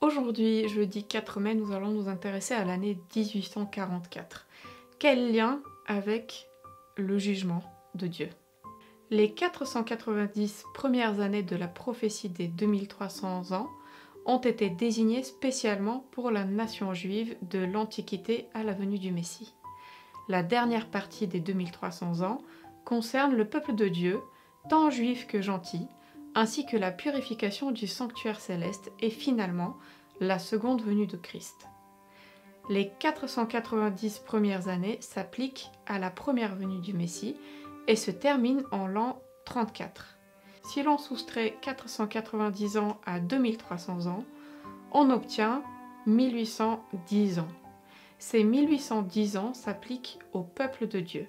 Aujourd'hui, jeudi 4 mai, nous allons nous intéresser à l'année 1844. Quel lien avec le jugement de Dieu? Les 490 premières années de la prophétie des 2300 ans ont été désignées spécialement pour la nation juive de l'Antiquité à la venue du Messie. La dernière partie des 2300 ans concerne le peuple de Dieu, tant juif que gentil, ainsi que la purification du sanctuaire céleste et finalement la seconde venue de Christ. Les 490 premières années s'appliquent à la première venue du Messie et se terminent en l'an 34. Si l'on soustrait 490 ans à 2300 ans, on obtient 1810 ans. Ces 1810 ans s'appliquent au peuple de Dieu.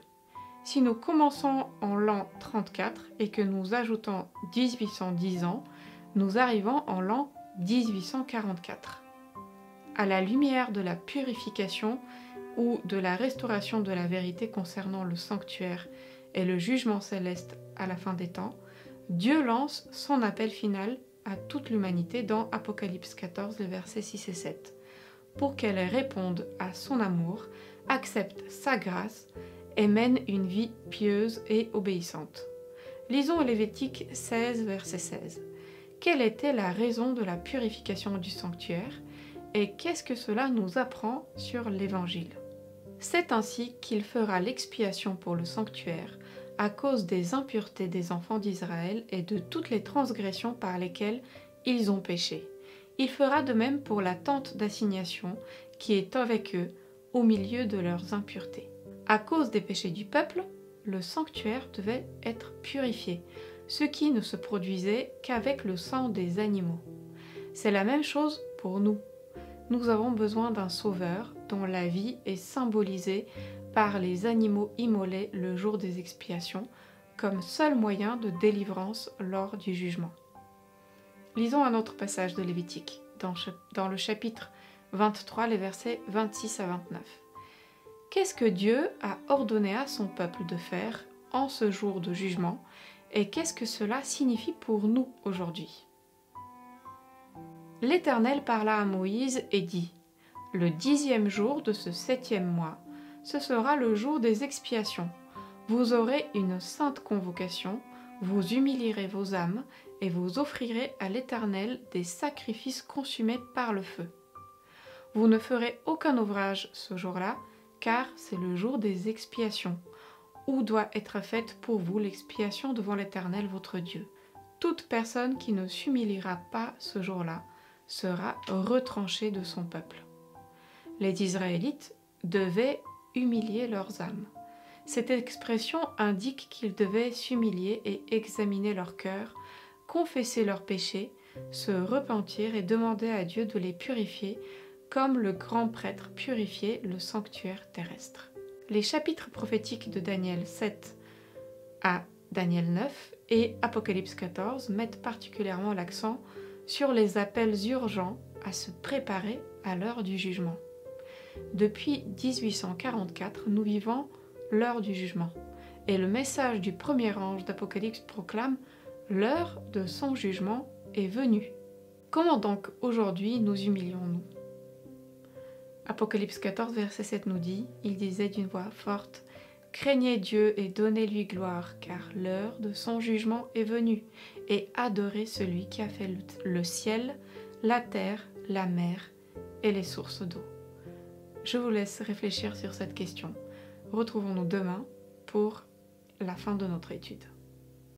Si nous commençons en l'an 34 et que nous ajoutons 1810 ans, nous arrivons en l'an 1844. À la lumière de la purification ou de la restauration de la vérité concernant le sanctuaire et le jugement céleste à la fin des temps, Dieu lance son appel final à toute l'humanité dans Apocalypse 14, les versets 6 et 7, pour qu'elle réponde à son amour, accepte sa grâce et mène une vie pieuse et obéissante. Lisons Lévitique 16, verset 16. Quelle était la raison de la purification du sanctuaire et qu'est-ce que cela nous apprend sur l'Évangile? C'est ainsi qu'il fera l'expiation pour le sanctuaire à cause des impuretés des enfants d'Israël et de toutes les transgressions par lesquelles ils ont péché. Il fera de même pour la tente d'assignation qui est avec eux au milieu de leurs impuretés. À cause des péchés du peuple, le sanctuaire devait être purifié, ce qui ne se produisait qu'avec le sang des animaux. C'est la même chose pour nous. Nous avons besoin d'un sauveur dont la vie est symbolisée par les animaux immolés le jour des expiations comme seul moyen de délivrance lors du jugement. Lisons un autre passage de Lévitique, dans le chapitre 23, les versets 26 à 29. Qu'est-ce que Dieu a ordonné à son peuple de faire en ce jour de jugement et qu'est-ce que cela signifie pour nous aujourd'hui? L'Éternel parla à Moïse et dit : « Le 10e jour de ce 7e mois, ce sera le jour des expiations. Vous aurez une sainte convocation, vous humilierez vos âmes et vous offrirez à l'Éternel des sacrifices consumés par le feu. Vous ne ferez aucun ouvrage ce jour-là, car c'est le jour des expiations, où doit être faite pour vous l'expiation devant l'Éternel votre Dieu. Toute personne qui ne s'humiliera pas ce jour-là sera retranchée de son peuple. » Les Israélites devaient humilier leurs âmes. Cette expression indique qu'ils devaient s'humilier et examiner leur cœur, confesser leurs péchés, se repentir et demander à Dieu de les purifier comme le grand prêtre purifiait le sanctuaire terrestre. Les chapitres prophétiques de Daniel 7 à Daniel 9 et Apocalypse 14 mettent particulièrement l'accent sur les appels urgents à se préparer à l'heure du jugement. Depuis 1844, nous vivons l'heure du jugement et le message du premier ange d'Apocalypse proclame « L'heure de son jugement est venue ». Comment donc aujourd'hui nous humilions-nous? Apocalypse 14, verset 7 nous dit, il disait d'une voix forte, « Craignez Dieu et donnez-lui gloire, car l'heure de son jugement est venue, et adorez celui qui a fait le ciel, la terre, la mer et les sources d'eau. » Je vous laisse réfléchir sur cette question. Retrouvons-nous demain pour la fin de notre étude.